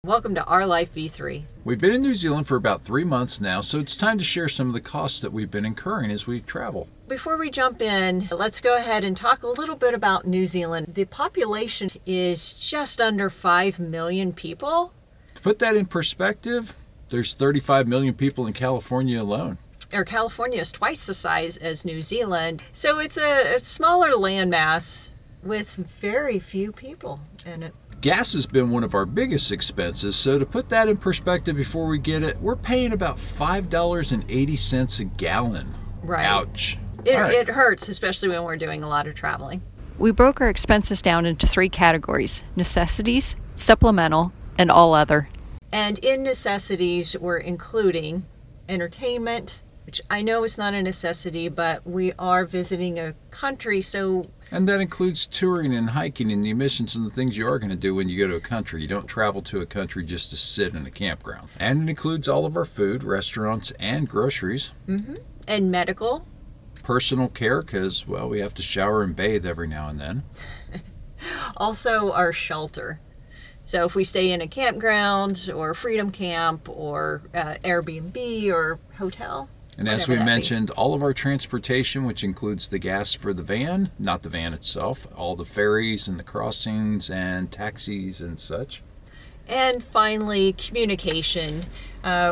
Welcome to Our Life V3. We've been in New Zealand for about 3 months now, so it's time to share some of the costs that we've been incurring as we travel. Before we jump in, let's go ahead and talk a little bit about New Zealand. The population is just under 5 million people. To put that in perspective, there's 35 million people in California alone. California is twice the size as New Zealand, so it's a smaller landmass with very few people in it. Gas has been one of our biggest expenses, so to put that in perspective before we get it, we're paying about $5.80 a gallon. Right. Ouch. It hurts, especially when we're doing a lot of traveling. We broke our expenses down into 3 categories: necessities, supplemental, and all other. And in necessities, we're including entertainment, which I know is not a necessity, but we are visiting a country, so... And that includes touring and hiking and the emissions and the things you are going to do when you go to a country. You don't travel to a country just to sit in a campground. And it includes all of our food, restaurants, and groceries. Mm-hmm. And medical. Personal care, because, well, we have to shower and bathe every now and then. Also our shelter. So if we stay in a campground or freedom camp or Airbnb or hotel. And as we mentioned, all of our transportation, which includes the gas for the van, not the van itself, all the ferries and the crossings and taxis and such. And finally, communication,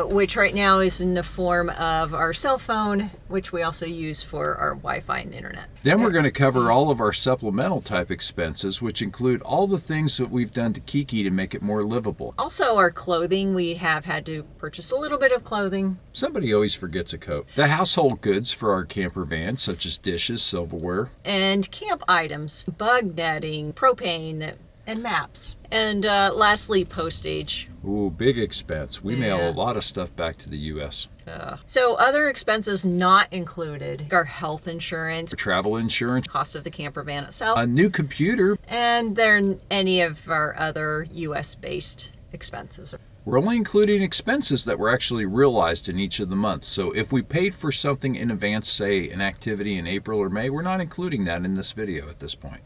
which right now is in the form of our cell phone, which we also use for our Wi-Fi and internet. Then we're going to cover all of our supplemental type expenses, which include all the things that we've done to Kiki to make it more livable. Also our clothing, we have had to purchase a little bit of clothing. Somebody always forgets a coat. The household goods for our camper van, such as dishes, silverware. And camp items, bug netting, propane, and maps. And lastly, postage. Ooh, big expense. We mail a lot of stuff back to the U.S. So other expenses not included are health insurance, Travel insurance, cost of the camper van itself, a new computer, and then any of our other U.S.-based expenses. We're only including expenses that were actually realized in each of the months. So if we paid for something in advance, say an activity in April or May, we're not including that in this video at this point.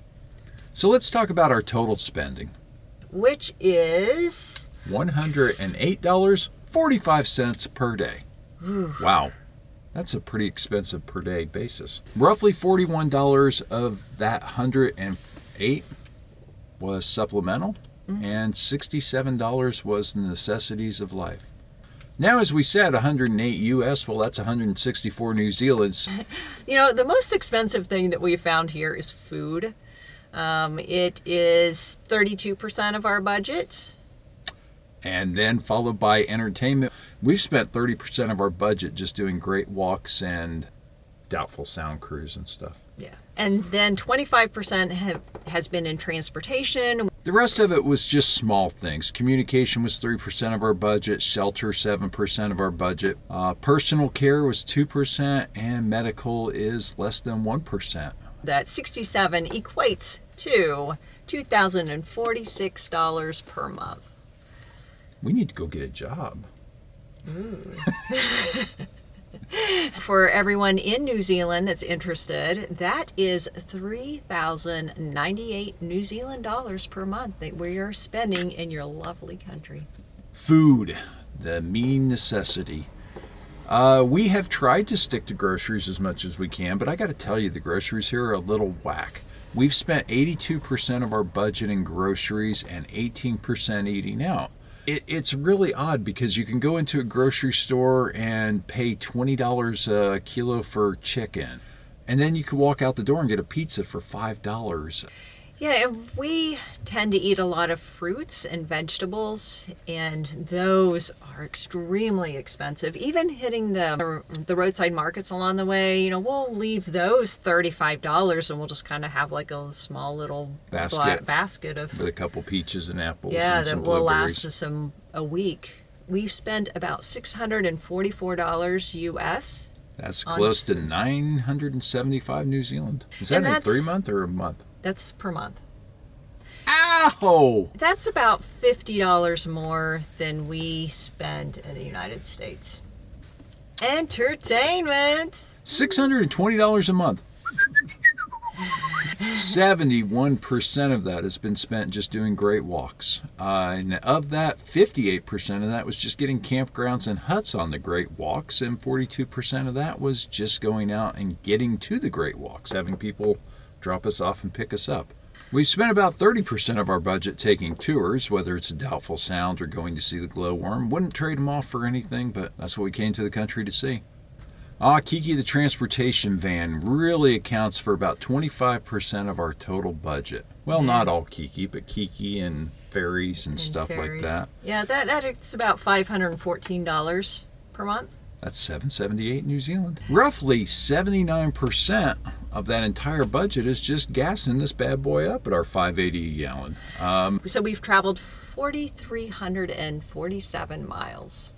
So let's talk about our total spending, which is $108.45 per day. Ooh. Wow, that's a pretty expensive per day basis. Roughly $41 of that $108 was supplemental, and $67 was the necessities of life. Now, as we said, 108 US, well, that's 164 New Zealand's. You know, the most expensive thing that we found here is food. It is 32% of our budget. And then followed by entertainment. We've spent 30% of our budget just doing great walks and doubtful sound crews and stuff. Yeah. And then 25% has been in transportation. The rest of it was just small things. Communication was 3% of our budget, shelter 7% of our budget, personal care was 2%, and medical is less than 1%. That 67 equates to $2,046 per month. We need to go get a job. Ooh. For everyone in New Zealand that's interested, that is 3,098 New Zealand dollars per month that we are spending in your lovely country. Food, the main necessity. We have tried to stick to groceries as much as we can, but I got to tell you, the groceries here are a little whack. We've spent 82% of our budget in groceries and 18% eating out. It's really odd because you can go into a grocery store and pay $20 a kilo for chicken, and then you can walk out the door and get a pizza for $5. Yeah, and we tend to eat a lot of fruits and vegetables, and those are extremely expensive. Even hitting the roadside markets along the way, you know, we'll leave those $35 and we'll just kind of have like a small little basket of... with a couple peaches and apples and some that will blueberries. last us a week. We've spent about $644 US. That's close to 975 New Zealand. Is that in 3 months or a month? That's per month. Ow! That's about $50 more than we spend in the United States. Entertainment! $620 a month. 71% of that has been spent just doing great walks. And of that, 58% of that was just getting campgrounds and huts on the great walks, and 42% of that was just going out and getting to the great walks, having people drop us off and pick us up. We've spent about 30% of our budget taking tours, whether it's a Doubtful Sound or going to see the glowworm. Wouldn't trade them off for anything, but that's what we came to the country to see. Kiki the transportation van really accounts for about 25% of our total budget. Well, not all Kiki, but Kiki and Ferries and stuff Ferries. like that. Yeah, that's about $514 per month. That's $778 New Zealand. Roughly 79% of that entire budget is just gassing this bad boy up at our $5.80 a gallon. So we've traveled 4,347 miles.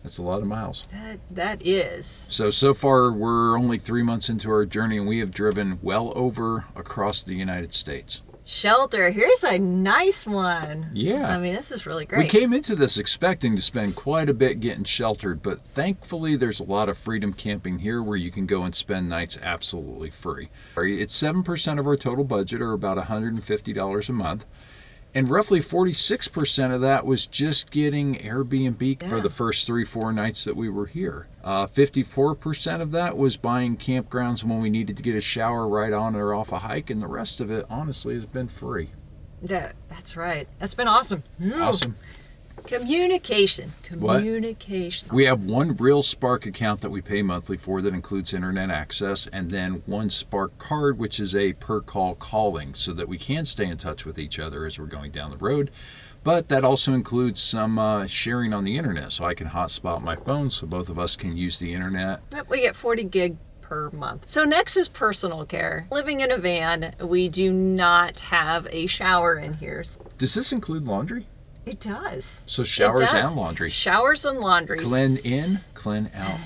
That's a lot of miles. That is. So far we're only 3 months into our journey, and we have driven well over across the United States. Shelter. Here's a nice one. Yeah. I mean, this is really great. We came into this expecting to spend quite a bit getting sheltered, but thankfully there's a lot of freedom camping here where you can go and spend nights absolutely free. It's 7% of our total budget, or about $150 a month. And roughly 46% of that was just getting Airbnb for the first 3-4 nights that we were here. 54% of that was buying campgrounds when we needed to get a shower right on or off a hike, and the rest of it, honestly, has been free. That's right. That's been awesome. Awesome. Communication. What? We have one real Spark account that we pay monthly for that includes internet access, and then one Spark card, which is a per call calling, so that we can stay in touch with each other as we're going down the road. But that also includes some sharing on the internet, so I can hotspot my phone so both of us can use the internet. We get 40 gig per month. So next is personal care. Living in a van, we do not have a shower in here. Does this include laundry? It does. So showers and laundry. Showers and laundry. Clean in, clean out.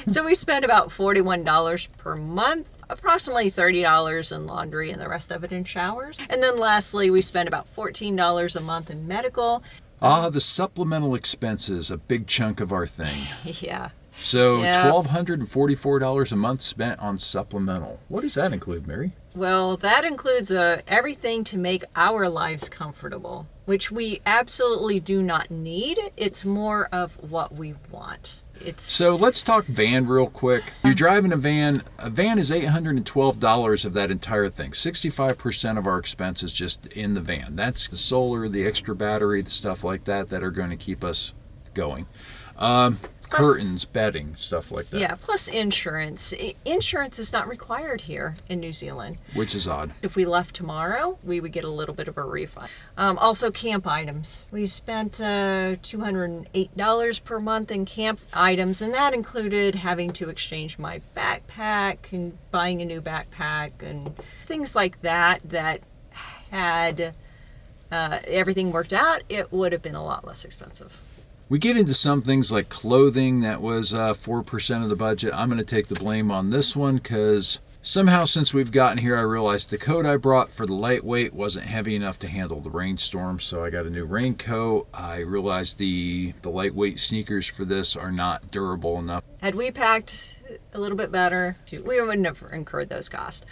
So we spend about $41 per month, approximately $30 in laundry, and the rest of it in showers. And then lastly, we spend about $14 a month in medical. The supplemental expenses, a big chunk of our thing. Yeah. So $1,244 a month spent on supplemental. What does that include, Mary? Well, that includes everything to make our lives comfortable, which we absolutely do not need. It's more of what we want. So let's talk van real quick. You're driving a van. A van is $812 of that entire thing. 65% of our expense is just in the van. That's the solar, the extra battery, the stuff like that are going to keep us going. Curtains, bedding, stuff like that. Yeah, plus insurance. Insurance is not required here in New Zealand. Which is odd. If we left tomorrow, we would get a little bit of a refund. Also, camp items. We spent $208 per month in camp items, and that included having to exchange my backpack and buying a new backpack and things like that had everything worked out, it would have been a lot less expensive. We get into some things like clothing. That was 4% of the budget. I'm going to take the blame on this one because somehow since we've gotten here, I realized the coat I brought for the lightweight wasn't heavy enough to handle the rainstorm, so I got a new raincoat. I realized the lightweight sneakers for this are not durable enough. Had we packed a little bit better, we wouldn't have incurred those costs.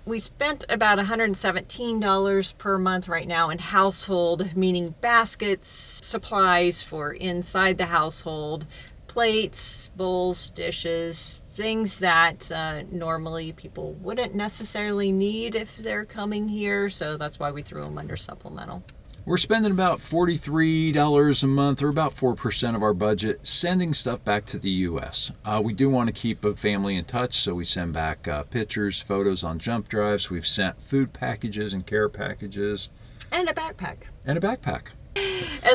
We spent about $117 per month right now in household, meaning baskets, supplies for inside the household, plates, bowls, dishes, things that normally people wouldn't necessarily need if they're coming here. So that's why we threw them under supplemental. We're spending about $43 a month, or about 4% of our budget, sending stuff back to the U.S. We do want to keep a family in touch, so we send back pictures, photos on jump drives. We've sent food packages and care packages. And a backpack. And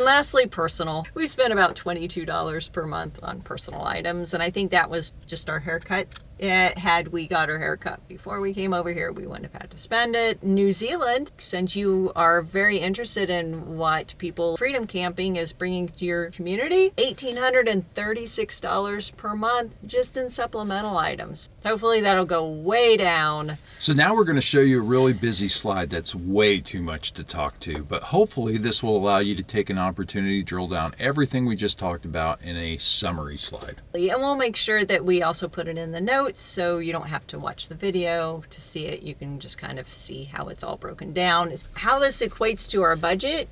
lastly, personal. We spent about $22 per month on personal items, and I think that was just our haircut. Had we got our haircut before we came over here, we wouldn't have had to spend it. New Zealand, since you are very interested in what freedom camping is bringing to your community, $1,836 per month just in supplemental items. Hopefully that'll go way down. So now we're going to show you a really busy slide that's way too much to talk to, but hopefully this will allow you to take an opportunity to drill down everything we just talked about in a summary slide. And we'll make sure that we also put it in the notes notes, so you don't have to watch the video to see it. You can just kind of see how it's all broken down. How this equates to our budget,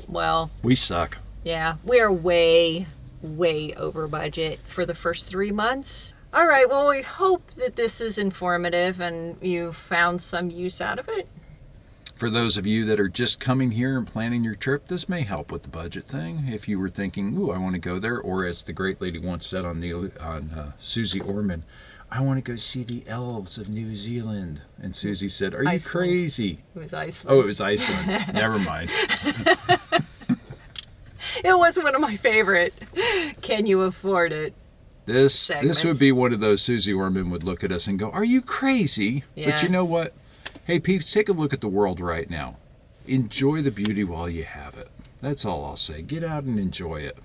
well, We suck. yeah, we are way over budget for the first 3 months. All right, well, we hope that this is informative and you found some use out of it. For those of you that are just coming here and planning your trip, this may help with the budget thing. If you were thinking, ooh, I want to go there, or as the great lady once said on Susie Orman, I want to go see the elves of New Zealand. And Susie said, are you Iceland. crazy? It was Iceland. Oh, it was Iceland. Never mind. It was one of my favorite. Can you afford it? This Segments. would be one of those Susie Orman would look at us and go, are you crazy? Yeah. But you know what? Hey, peeps, take a look at the world right now. Enjoy the beauty while you have it. That's all I'll say. Get out and enjoy it.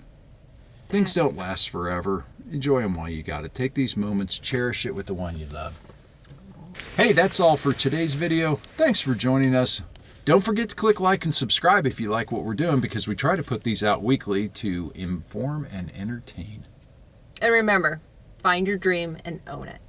Things don't last forever. Enjoy them while you got it. Take these moments, cherish it with the one you love. Hey, that's all for today's video. Thanks for joining us. Don't forget to click like and subscribe if you like what we're doing, because we try to put these out weekly to inform and entertain. And remember, find your dream and own it.